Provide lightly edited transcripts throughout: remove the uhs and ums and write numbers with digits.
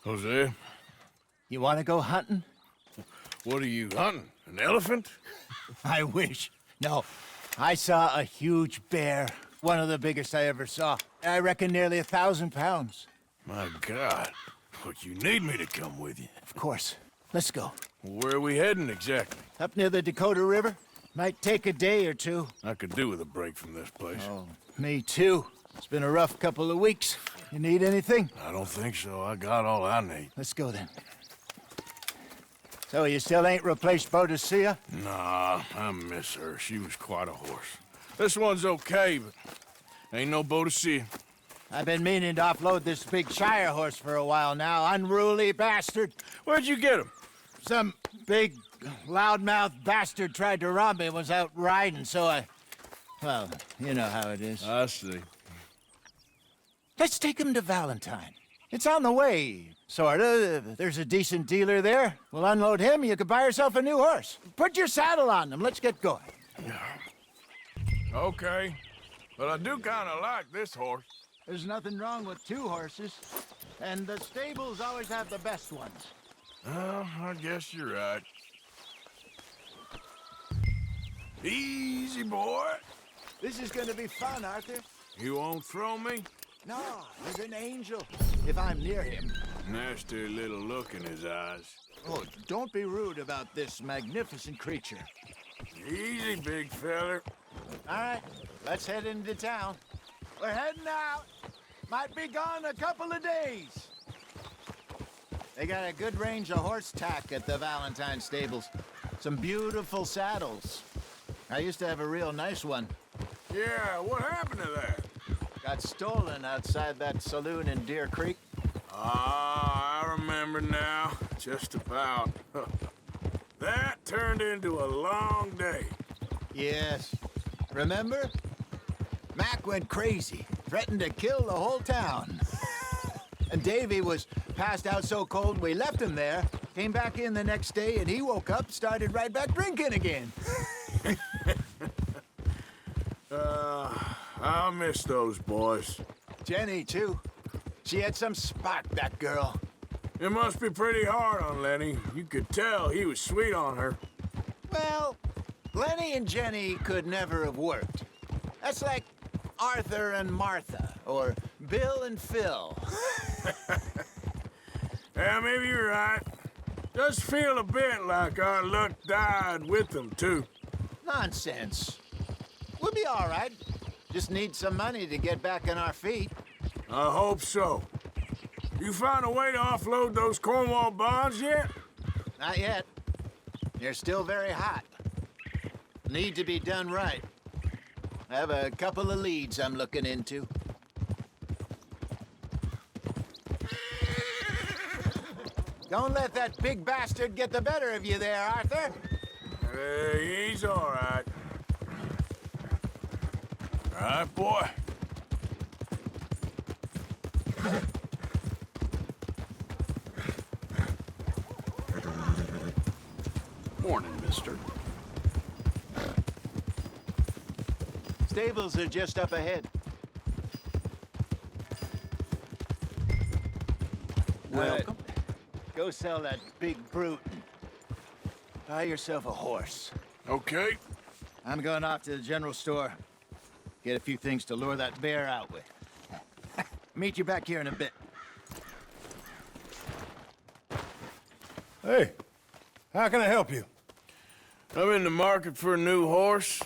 Jose, You want to go hunting? what are you hunting? An elephant? I wish. No, I saw a huge bear. One of the biggest I ever saw. I reckon nearly 1,000 pounds. My God. But you need me to come with you. Of course. Let's go. Where are we heading exactly? Up near the Dakota River. Might take a day or two. I could do with a break from this place. Oh, me too. It's been a rough couple of weeks. You need anything? I don't think so. I got all I need. Let's go then. So you still ain't replaced Boadicea? Nah, I miss her. She was quite a horse. This one's okay, but ain't no Boadicea. I've been meaning to offload this big Shire horse for a while now. Unruly bastard. Where'd you get him? Some big, loudmouth bastard tried to rob me when I was out riding, so I... Well, you know how it is. I see. Let's take him to Valentine. It's on the way, sorta. There's a decent dealer there. We'll unload him, you could buy yourself a new horse. Put your saddle on him, let's get going. Okay. But I do kind of like this horse. There's nothing wrong with two horses, and the stables always have the best ones. Well, I guess you're right. Easy, boy. This is gonna be fun, Arthur. You won't throw me? No, he's an angel, if I'm near him. Nasty little look in his eyes. Oh, don't be rude about this magnificent creature. Easy, big feller. All right, let's head into town. We're heading out. Might be gone a couple of days. They got a good range of horse tack at the Valentine stables. Some beautiful saddles. I used to have a real nice one. Yeah, what happened to that? Got stolen outside that saloon in Deer Creek. Ah, I remember now. Just about. That turned into a long day. Yes. Remember? Mac went crazy, threatened to kill the whole town. And Davy was passed out so cold we left him there, came back in the next day, and he woke up, started right back drinking again. I miss those boys. Jenny, too. She had some spark, that girl. It must be pretty hard on Lenny. You could tell he was sweet on her. Well, Lenny and Jenny could never have worked. That's like Arthur and Martha, or Bill and Phil. Yeah, maybe you're right. Does feel a bit like our luck died with them, too. Nonsense. We'll be all right. Just need some money to get back on our feet. I hope so. You found a way to offload those Cornwall bonds yet? Not yet. They're still very hot. Need to be done right. I have a couple of leads I'm looking into. Don't let that big bastard get the better of you there, Arthur. He's all right. All right, boy. Morning, mister. Stables are just up ahead. Welcome. Go sell that big brute and buy yourself a horse. Okay. I'm going off to the general store. Get a few things to lure that bear out with. Meet you back here in a bit. Hey, how can I help you? I'm in the market for a new horse.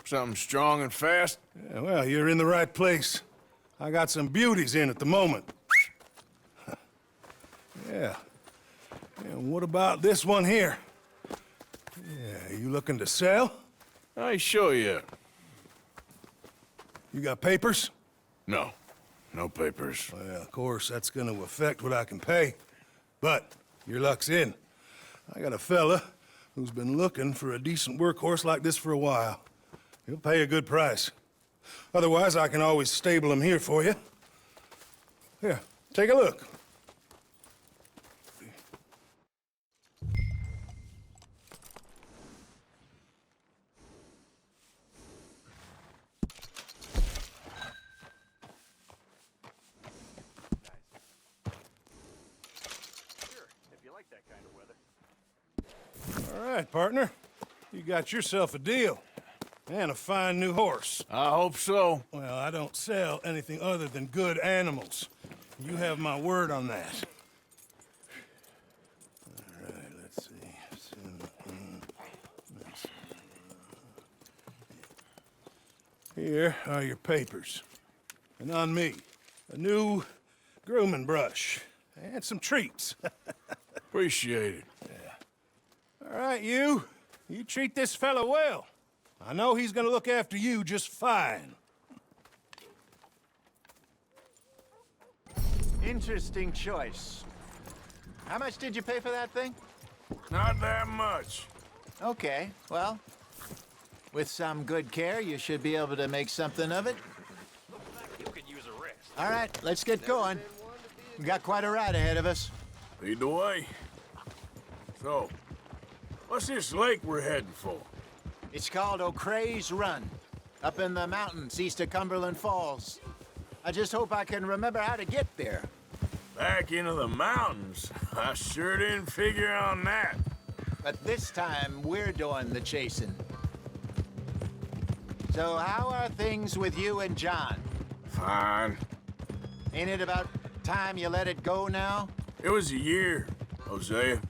Something strong and fast. Yeah, well, you're in the right place. I got some beauties in at the moment. Yeah. And what about this one here? Yeah, you looking to sell? I ain't sure yet. You got papers? No. No papers. Well, of course, that's gonna affect what I can pay. But your luck's in. I got a fella who's been looking for a decent workhorse like this for a while. He'll pay a good price. Otherwise, I can always stable him here for you. Here, take a look. like that kind of weather. All right, partner. You got yourself a deal. And a fine new horse. I hope so. Well, I don't sell anything other than good animals. You have my word on that. All right, let's see. Here are your papers. And on me, a new grooming brush and some treats. Appreciate it. All right, you treat this fella well. I know he's gonna look after you just fine. Interesting choice. How much did you pay for that thing? Not that much. Okay, well, with some good care, you should be able to make something of it. You could use a rest. All right, let's get going. We got quite a ride ahead of us. Lead the way. So, what's this lake we're heading for? It's called O'Creagh's Run, up in the mountains east of Cumberland Falls. I just hope I can remember how to get there. Back into the mountains? I sure didn't figure on that. But this time, we're doing the chasing. So how are things with you and John? Fine. Ain't it about time you let it go now? It was a year, Hosea.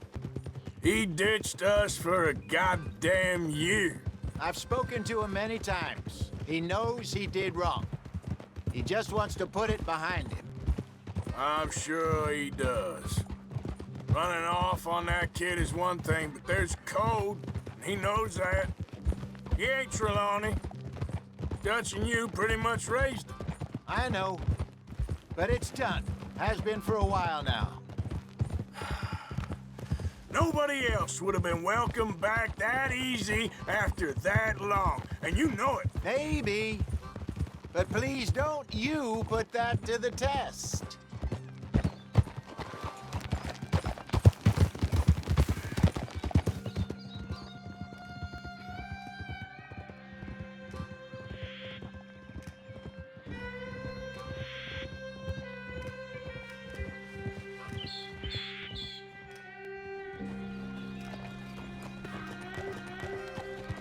He ditched us for a goddamn year. I've spoken to him many times. He knows he did wrong. He just wants to put it behind him. I'm sure he does. Running off on that kid is one thing, but there's code, and he knows that. He ain't Trelawney. Dutch and you pretty much raised him. I know, but it's done. Has been for a while now. Nobody else would have been welcomed back that easy after that long, and you know it. Maybe. But please don't you put that to the test.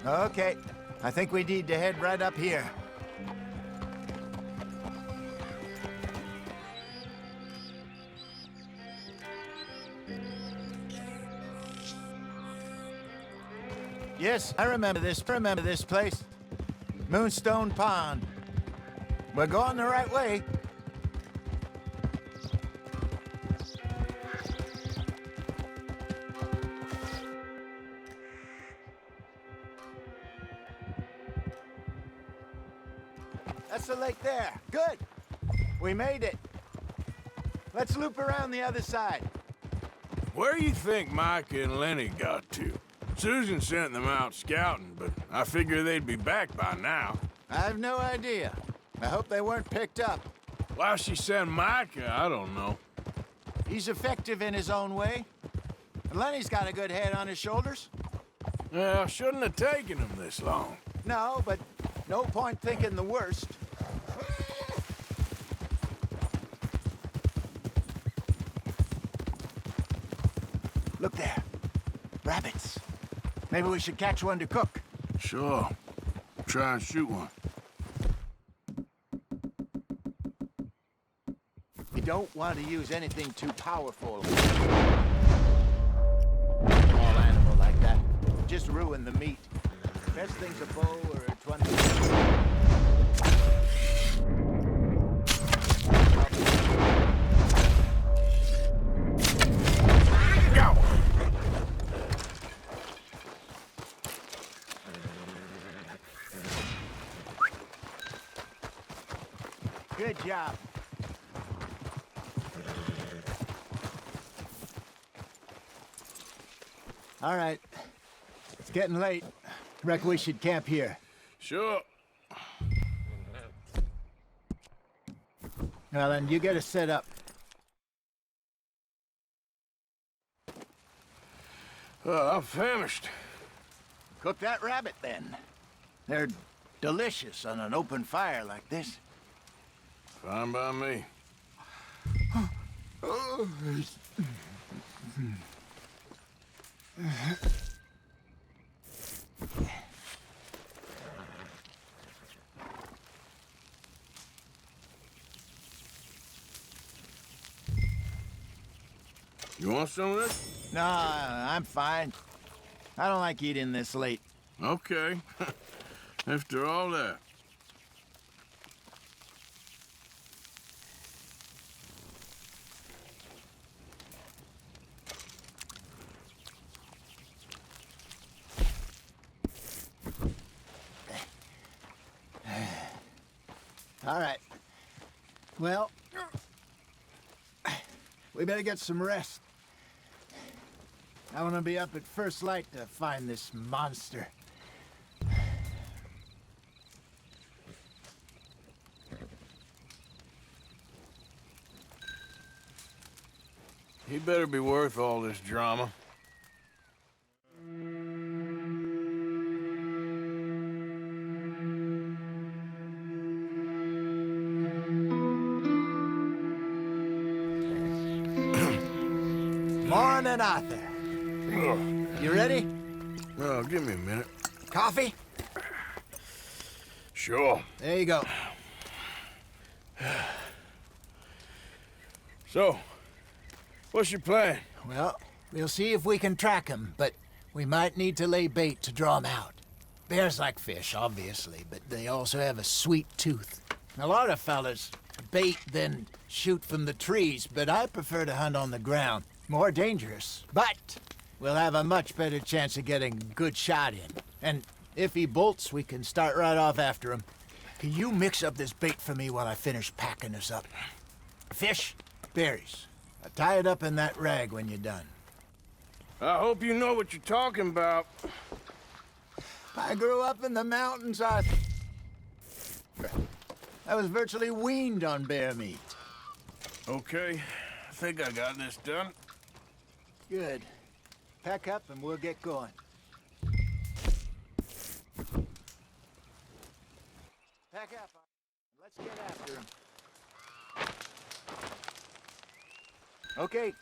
Okay, I think we need to head right up here. Yes, I remember this place. Moonstone Pond. We're going the right way. That's the lake there. Good. We made it. Let's loop around the other side. Where do you think Micah and Lenny got to? Susan sent them out scouting, but I figure they'd be back by now. I have no idea. I hope they weren't picked up. Why she sent Micah, I don't know. He's effective in his own way. And Lenny's got a good head on his shoulders. Well, shouldn't have taken him this long. No, but no point thinking the worst. Look there. Rabbits. Maybe we should catch one to cook. Sure. Try and shoot one. You don't want to use anything too powerful. Small animal like that. Just ruin the meat. Best thing's a bow or a 20. Go! Good job. All right. It's getting late. Reckon we should camp here. Sure. Well, then you get us set up. I'm famished. Cook that rabbit, then. They're delicious on an open fire like this. Fine by me. You want some of this? No, I'm fine. I don't like eating this late. Okay. After all that. All right. Well, we better get some rest. I want to be up at first light to find this monster. He better be worth all this drama. Morning, Arthur. You ready? Oh, give me a minute. Coffee? Sure. There you go. So, what's your plan? Well, we'll see if we can track him, but we might need to lay bait to draw him out. Bears like fish, obviously, but they also have a sweet tooth. A lot of fellas bait, then shoot from the trees, but I prefer to hunt on the ground. More dangerous, but we'll have a much better chance of getting a good shot in. And if he bolts, we can start right off after him. Can you mix up this bait for me while I finish packing this up? Fish, berries. Tie it up in that rag when you're done. I hope you know what you're talking about. I grew up in the mountains, Arthur. I was virtually weaned on bear meat. Okay, I think I got this done. Good. Pack up and we'll get going. Pack up. Let's get after him. Okay,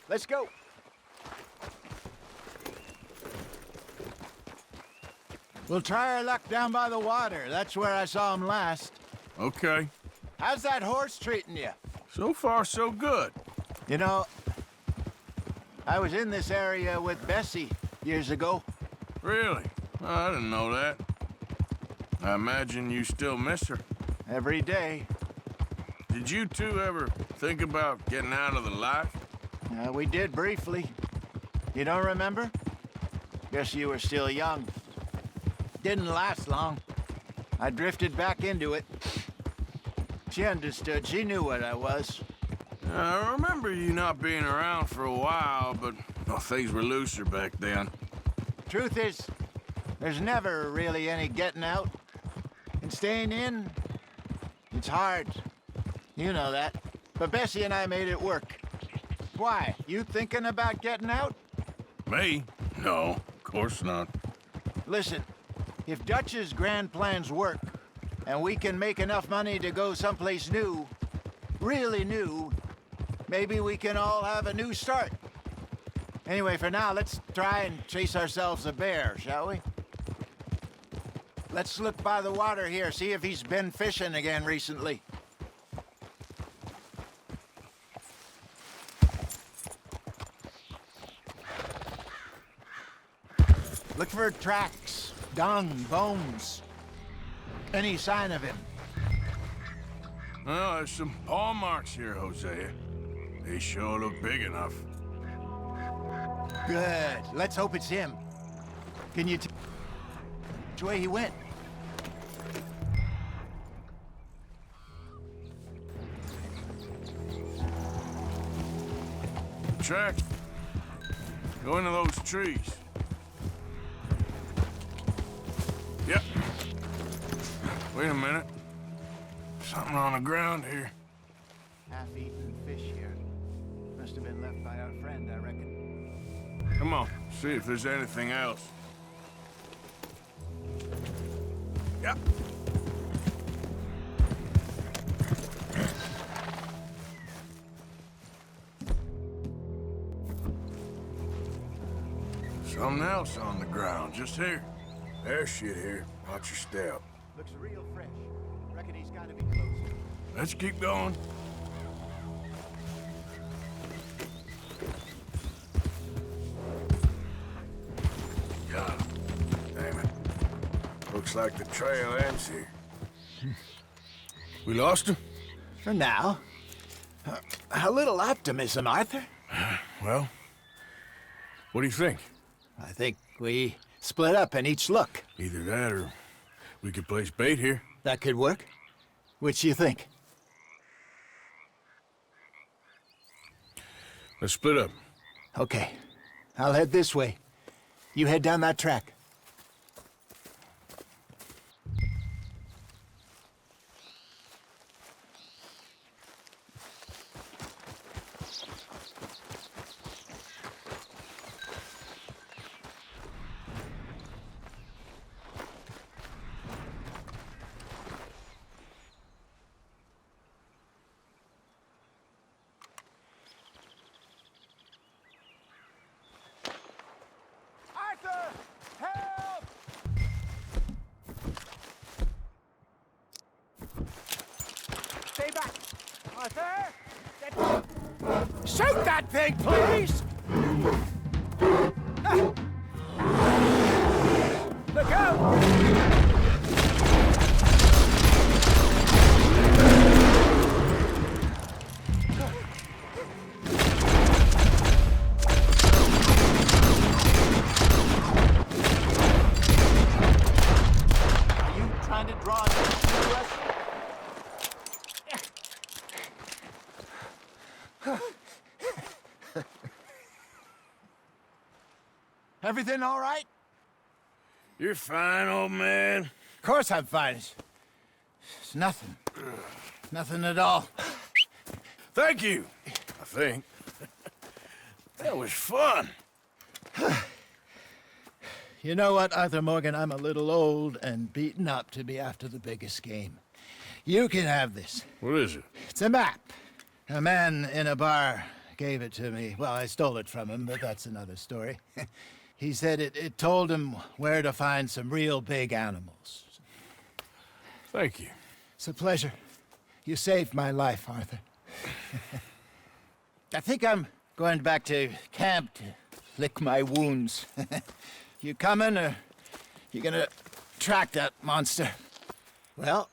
let's go. We'll try our luck down by the water. That's where I saw him last. Okay. How's that horse treating you? So far, so good. You know, I was in this area with Bessie years ago. Really? Oh, I didn't know that. I imagine you still miss her. Every day. Did you two ever think about getting out of the life? We did briefly. You don't remember? Guess you were still young. Didn't last long. I drifted back into it. She understood. She knew what I was. I remember you not being around for a while, but well, things were looser back then. Truth is, there's never really any getting out. And staying in, it's hard. You know that. But Bessie and I made it work. Why? You thinking about getting out? Me? No, of course not. Listen, if Dutch's grand plans work, and we can make enough money to go someplace new, really new, maybe we can all have a new start. Anyway, for now, let's try and chase ourselves a bear, shall we? Let's look by the water here, see if he's been fishing again recently. Look for tracks, dung, bones. Any sign of him? Well, there's some paw marks here, Hosea. They sure look big enough. Good. Let's hope it's him. Can you tell which way he went? Track. Go into those trees. Yep. Wait a minute. Something on the ground here. Half-eaten fish here. Must have been left by our friend, I reckon. Come on, see if there's anything else. Yep. Something else on the ground, just here. There's shit here. Watch your step. Looks real fresh. Reckon he's gotta be close. Let's keep going. God damn it. Looks like the trail ends here. We lost him? For now. A little optimism, Arthur. Well, what do you think? I think we split up and each look. Either that or we could place bait here. That could work. Which you think? Let's split up. Okay. I'll head this way. You head down that track. Arthur! Help! Stay back! Arthur! Shoot that thing, please! Ah. Look out! Trying to draw attention to us? Everything all right? You're fine, old man. Of course I'm fine. It's nothing. Nothing at all. Thank you, I think. That was fun. You know what, Arthur Morgan? I'm a little old and beaten up to be after the biggest game. You can have this. What is it? It's a map. A man in a bar gave it to me. Well, I stole it from him, but that's another story. He said it told him where to find some real big animals. Thank you. It's a pleasure. You saved my life, Arthur. I think I'm going back to camp to lick my wounds. You coming, or you gonna track that monster? Well,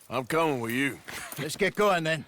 I'm coming with you. let's get going then.